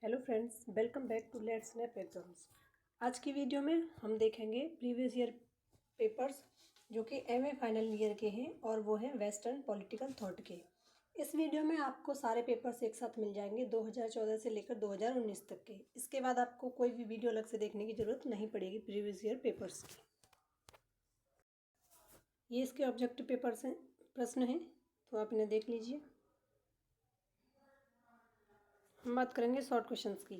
Hello friends, welcome back to let's snap exams. आज की video में हम देखेंगे प्रीवियस ईयर पेपर्स जो कि एमए फाइनल ईयर के हैं और वो हैं वेस्टर्न पॉलिटिकल थॉट के। इस वीडियो में आपको सारे पेपर्स एक साथ मिल जाएंगे 2014 से लेकर 2019 तक के। इसके बाद आपको कोई भी वीडियो अलग से देखने की ज़रूरत नहीं पड़ेगी प्रीवियस ईयर पेपर्स की। ये इसके ऑब्जेक्टिव पेपर्स हैं, प्रश्न हैं, तो आप इन्हें देख लीजिए। हम बात करेंगे शॉर्ट क्वेश्चंस की,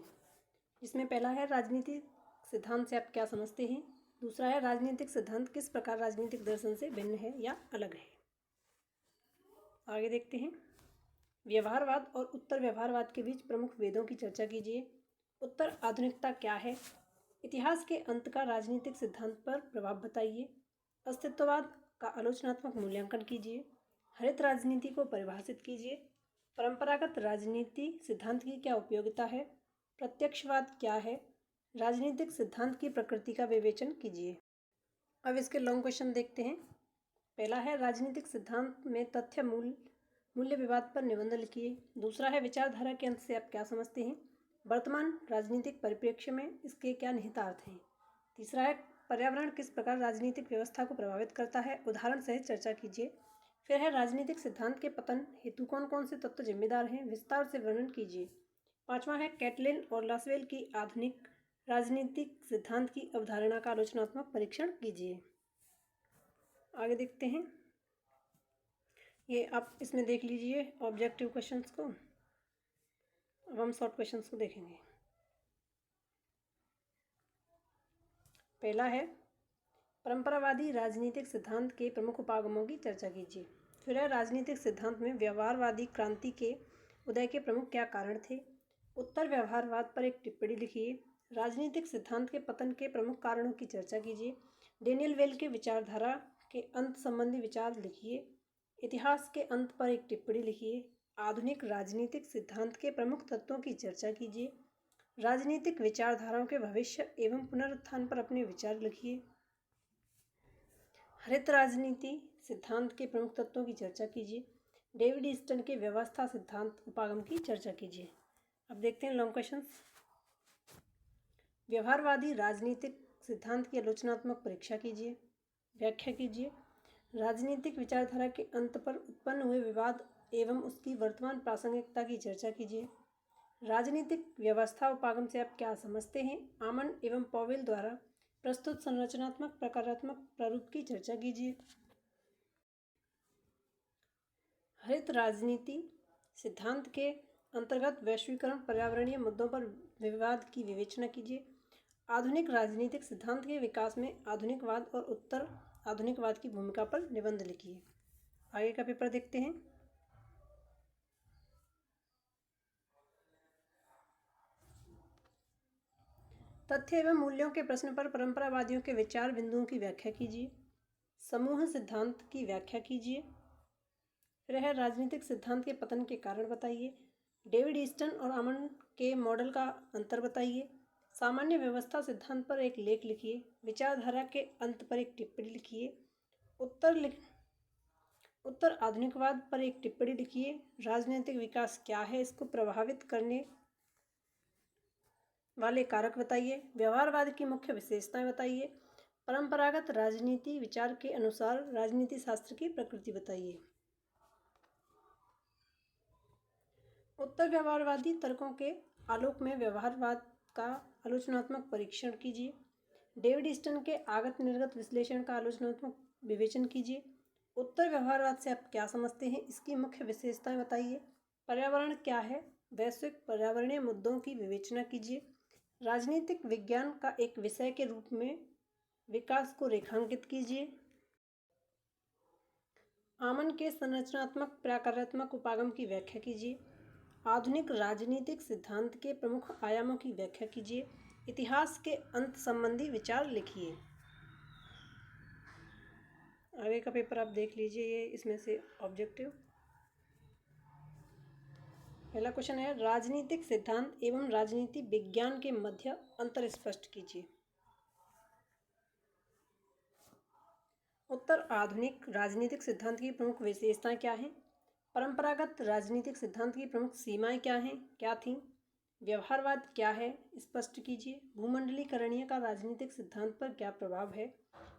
जिसमें पहला है राजनीतिक सिद्धांत से आप क्या समझते हैं। दूसरा है राजनीतिक सिद्धांत किस प्रकार राजनीतिक दर्शन से भिन्न है या अलग है। आगे देखते हैं। व्यवहारवाद और उत्तर व्यवहारवाद के बीच प्रमुख भेदों की चर्चा कीजिए। उत्तर आधुनिकता क्या है। इतिहास के अंत का राजनीतिक सिद्धांत पर प्रभाव बताइए। अस्तित्ववाद का आलोचनात्मक मूल्यांकन कीजिए। हरित राजनीति को परिभाषित कीजिए। परंपरागत राजनीति सिद्धांत की क्या उपयोगिता है। प्रत्यक्षवाद क्या है। राजनीतिक सिद्धांत की प्रकृति का विवेचन कीजिए। अब इसके लॉन्ग क्वेश्चन देखते हैं। पहला है राजनीतिक सिद्धांत में तथ्य मूल्य विवाद पर निबंध लिखिए। दूसरा है विचारधारा के अंत से आप क्या समझते हैं। वर्तमान राजनीतिक परिप्रेक्ष्य में इसके क्या निहितार्थ हैं। तीसरा है पर्यावरण किस प्रकार राजनीतिक व्यवस्था को प्रभावित करता है, उदाहरण सहित चर्चा कीजिए। फिर है राजनीतिक सिद्धांत के पतन हेतु कौन कौन से तत्व जिम्मेदार हैं, विस्तार से वर्णन कीजिए। पांचवा है कैटलिन और लासवेल की आधुनिक राजनीतिक सिद्धांत की अवधारणा का आलोचनात्मक परीक्षण कीजिए। आगे देखते हैं। ये आप इसमें देख लीजिए ऑब्जेक्टिव क्वेश्चंस को। अब हम शॉर्ट क्वेश्चंस को देखेंगे। पहला है परंपरावादी राजनीतिक सिद्धांत के प्रमुख उपागमों की चर्चा कीजिए। फिर है राजनीतिक सिद्धांत में व्यवहारवादी क्रांति के उदय के प्रमुख क्या कारण थे। उत्तर व्यवहारवाद पर एक टिप्पणी लिखिए। राजनीतिक सिद्धांत के पतन के प्रमुख कारणों की चर्चा कीजिए। डेनियल वेल के विचारधारा के अंत संबंधी विचार लिखिए। इतिहास के अंत पर एक टिप्पणी लिखिए। आधुनिक राजनीतिक सिद्धांत के प्रमुख तत्वों की चर्चा कीजिए। राजनीतिक विचारधाराओं के भविष्य एवं पुनरुत्थान पर अपने विचार लिखिए। हरित राजनीति सिद्धांत के प्रमुख तत्वों की चर्चा कीजिए। डेविड ईस्टन के व्यवस्था सिद्धांत उपागम की चर्चा कीजिए। अब देखते हैं लॉन्ग क्वेश्चंस। व्यवहारवादी राजनीतिक सिद्धांत की आलोचनात्मक परीक्षा कीजिए, व्याख्या कीजिए। राजनीतिक विचारधारा के अंत पर उत्पन्न हुए विवाद एवं उसकी वर्तमान प्रासंगिकता की चर्चा कीजिए। राजनीतिक व्यवस्था उपागम से आप क्या समझते हैं। आमन एवं पॉवेल द्वारा प्रस्तुत संरचनात्मक प्रकारात्मक प्रारूप की चर्चा कीजिए। हरित राजनीति सिद्धांत के अंतर्गत वैश्वीकरण पर्यावरणीय मुद्दों पर विवाद की विवेचना कीजिए। आधुनिक राजनीतिक सिद्धांत के विकास में आधुनिकवाद और उत्तर आधुनिकवाद की भूमिका पर निबंध लिखिए। आगे का पेपर देखते हैं। तथ्य एवं मूल्यों के प्रश्न पर परंपरावादियों के विचार बिंदुओं की व्याख्या कीजिए। समूह सिद्धांत की व्याख्या कीजिए। फिर है राजनीतिक सिद्धांत के पतन के कारण बताइए। डेविड ईस्टन और आमन के मॉडल का अंतर बताइए। सामान्य व्यवस्था सिद्धांत पर एक लेख लिखिए। विचारधारा के अंत पर एक टिप्पणी लिखिए। उत्तर आधुनिकवाद पर एक टिप्पणी लिखिए। राजनीतिक विकास क्या है, इसको प्रभावित करने वाले कारक बताइए। व्यवहारवाद की मुख्य विशेषताएं बताइए। परंपरागत राजनीति विचार के अनुसार राजनीति शास्त्र की प्रकृति बताइए। उत्तर व्यवहारवादी तर्कों के आलोक में व्यवहारवाद का आलोचनात्मक परीक्षण कीजिए। डेविड ईस्टन के आगत निर्गत विश्लेषण का आलोचनात्मक विवेचन कीजिए। उत्तर व्यवहारवाद से आप क्या समझते हैं, इसकी मुख्य विशेषताएं बताइए। पर्यावरण क्या है, वैश्विक पर्यावरणीय मुद्दों की विवेचना कीजिए। राजनीतिक विज्ञान का एक विषय के रूप में विकास को रेखांकित कीजिए। आमन के संरचनात्मक प्रकारात्मक उपागम की व्याख्या कीजिए। आधुनिक राजनीतिक सिद्धांत के प्रमुख आयामों की व्याख्या कीजिए। इतिहास के अंत संबंधी विचार लिखिए। आगे का पेपर आप देख लीजिए, ये इसमें से ऑब्जेक्टिव। पहला क्वेश्चन है राजनीतिक सिद्धांत एवं राजनीति विज्ञान के मध्य अंतर स्पष्ट कीजिए। उत्तर आधुनिक राजनीतिक सिद्धांत की प्रमुख विशेषताएं क्या हैं। परंपरागत राजनीतिक सिद्धांत की प्रमुख सीमाएं क्या हैं, क्या थीं। व्यवहारवाद क्या है, स्पष्ट कीजिए। भूमंडलीकरणीय का राजनीतिक सिद्धांत पर क्या प्रभाव है।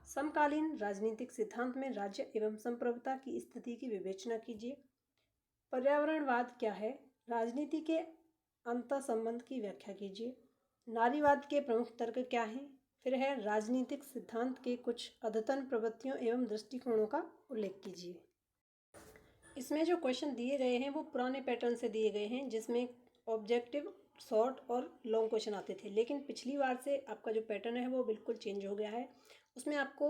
समकालीन राजनीतिक सिद्धांत में राज्य एवं संप्रभुता की स्थिति की विवेचना कीजिए। पर्यावरणवाद क्या है, राजनीति के अंतःसंबंध की व्याख्या कीजिए। नारीवाद के प्रमुख तर्क क्या हैं। फिर है राजनीतिक सिद्धांत के कुछ अद्यतन प्रवृत्तियों एवं दृष्टिकोणों का उल्लेख कीजिए। इसमें जो क्वेश्चन दिए गए हैं वो पुराने पैटर्न से दिए गए हैं, जिसमें ऑब्जेक्टिव, शॉर्ट और लॉन्ग क्वेश्चन आते थे, लेकिन पिछली बार से आपका जो पैटर्न है वो बिल्कुल चेंज हो गया है। उसमें आपको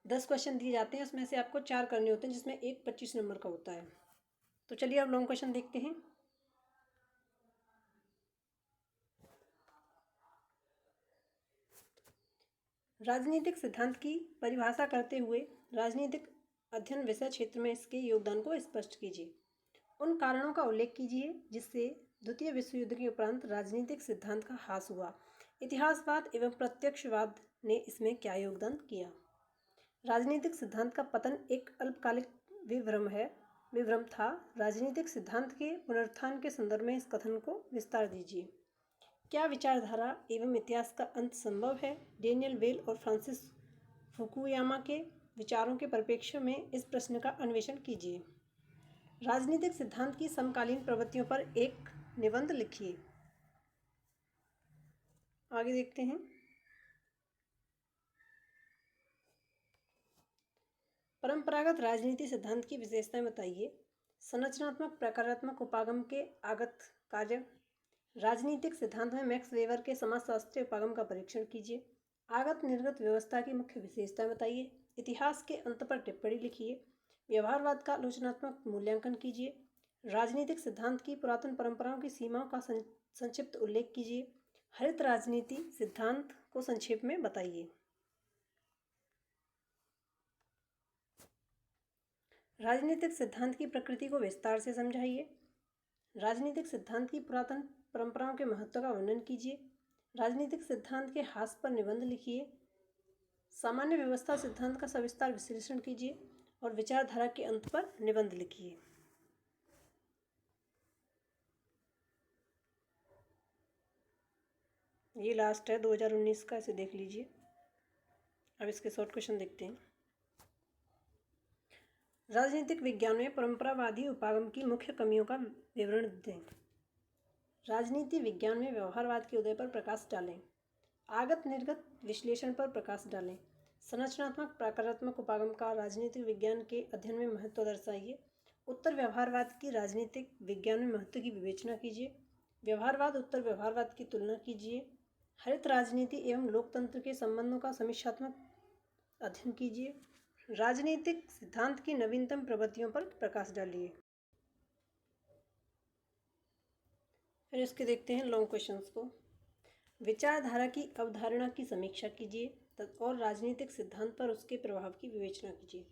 10 क्वेश्चन दिए जाते हैं, उसमें से आपको 4 करने होते हैं, जिसमें एक 25 नंबर का होता है। तो चलिए अब लॉन्ग क्वेश्चन देखते हैं। राजनीतिक सिद्धांत की परिभाषा करते हुए राजनीतिक अध्ययन विषय क्षेत्र में इसके योगदान को स्पष्ट कीजिए। उन कारणों का उल्लेख कीजिए जिससे द्वितीय विश्व युद्ध के उपरांत राजनीतिक सिद्धांत का ह्रास हुआ। इतिहासवाद एवं प्रत्यक्षवाद ने इसमें क्या योगदान किया। राजनीतिक सिद्धांत का पतन एक अल्पकालिक विभ्रम था। राजनीतिक सिद्धांत के पुनरुत्थान के संदर्भ में इस कथन को विस्तार दीजिए। क्या विचारधारा एवं इतिहास का अंत संभव है। डेनियल वेल और फ्रांसिस फुकुयामा के विचारों के परिप्रेक्ष्य में इस प्रश्न का अन्वेषण कीजिए। राजनीतिक सिद्धांत की समकालीन प्रवृत्तियों पर एक निबंध लिखिए। आगे देखते हैं। परंपरागत राजनीति सिद्धांत की विशेषताएं बताइए। संरचनात्मक प्रकारात्मक उपागम के आगत कार्य। राजनीतिक सिद्धांत में मैक्स वेबर के समाजशास्त्रीय उपागम का परीक्षण कीजिए। आगत निर्गत व्यवस्था की मुख्य विशेषताएं बताइए। इतिहास के अंत पर टिप्पणी लिखिए। व्यवहारवाद का आलोचनात्मक मूल्यांकन कीजिए। राजनीतिक सिद्धांत की पुरातन परंपराओं की सीमाओं का संक्षिप्त उल्लेख कीजिए। हरित राजनीति सिद्धांत को संक्षेप में बताइए। राजनीतिक सिद्धांत की प्रकृति को विस्तार से समझाइए। राजनीतिक सिद्धांत की पुरातन परंपराओं के महत्व का वर्णन कीजिए। राजनीतिक सिद्धांत के ह्रास पर निबंध लिखिए। सामान्य व्यवस्था सिद्धांत का सविस्तार विश्लेषण कीजिए और विचारधारा के अंत पर निबंध लिखिए। ये लास्ट है 2019 का, इसे देख लीजिए। अब इसके शॉर्ट क्वेश्चन देखते हैं। राजनीतिक विज्ञान में परंपरावादी उपागम की मुख्य कमियों का विवरण दें। राजनीति विज्ञान में व्यवहारवाद के उदय पर प्रकाश डालें। आगत निर्गत विश्लेषण पर प्रकाश डालें। संरचनात्मक प्रकारात्मक उपागम का राजनीतिक विज्ञान के अध्ययन में महत्व दर्शाइए। उत्तर व्यवहारवाद की राजनीतिक विज्ञान में महत्व की विवेचना कीजिए। व्यवहारवाद उत्तर व्यवहारवाद की तुलना कीजिए। हरित राजनीति एवं लोकतंत्र के संबंधों का समीक्षात्मक अध्ययन कीजिए। राजनीतिक सिद्धांत की नवीनतम प्रवृत्तियों पर प्रकाश डालिए। फिर इसके देखते हैं लॉन्ग क्वेश्चंस को। विचारधारा की अवधारणा की समीक्षा कीजिए और राजनीतिक सिद्धांत पर उसके प्रभाव की विवेचना कीजिए।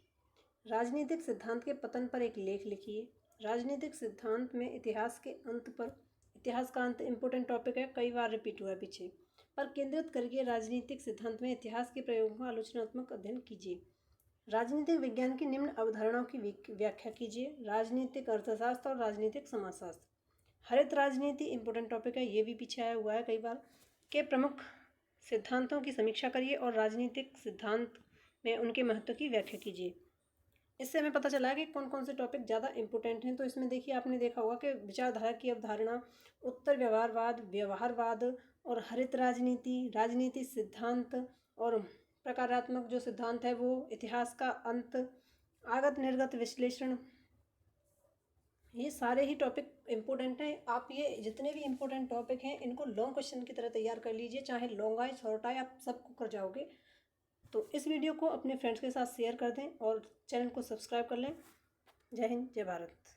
राजनीतिक सिद्धांत के पतन पर एक लेख लिखिए। राजनीतिक सिद्धांत में इतिहास के अंत पर, इतिहास का अंत इम्पोर्टेंट टॉपिक है, कई बार रिपीट हुआ है पीछे, पर केंद्रित करके राजनीतिक सिद्धांत में इतिहास के प्रयोगों का आलोचनात्मक अध्ययन कीजिए। राजनीतिक विज्ञान की निम्न अवधारणाओं की व्याख्या कीजिए। राजनीतिक अर्थशास्त्र और राजनीतिक समाजशास्त्र। हरित राजनीति इंपोर्टेंट टॉपिक है, ये भी पीछे आया हुआ है कई बार, के प्रमुख सिद्धांतों की समीक्षा करिए और राजनीतिक सिद्धांत में उनके महत्व की व्याख्या कीजिए। इससे हमें पता चला है कि कौन कौन से टॉपिक ज़्यादा इंपॉर्टेंट हैं। तो इसमें देखिए, आपने देखा होगा कि विचारधारा की अवधारणा, उत्तर व्यवहारवाद, व्यवहारवाद और हरित राजनीति, राजनीति सिद्धांत और प्रकारात्मक जो सिद्धांत है वो, इतिहास का अंत, आगत निर्गत विश्लेषण, ये सारे ही टॉपिक इम्पोर्टेंट हैं। आप ये जितने भी इम्पोर्टेंट टॉपिक हैं इनको लॉन्ग क्वेश्चन की तरह तैयार कर लीजिए, चाहे लॉन्ग आए शॉर्ट आए, आप सबको कर जाओगे। तो इस वीडियो को अपने फ्रेंड्स के साथ शेयर कर दें और चैनल को सब्सक्राइब कर लें। जय हिंद, जय भारत।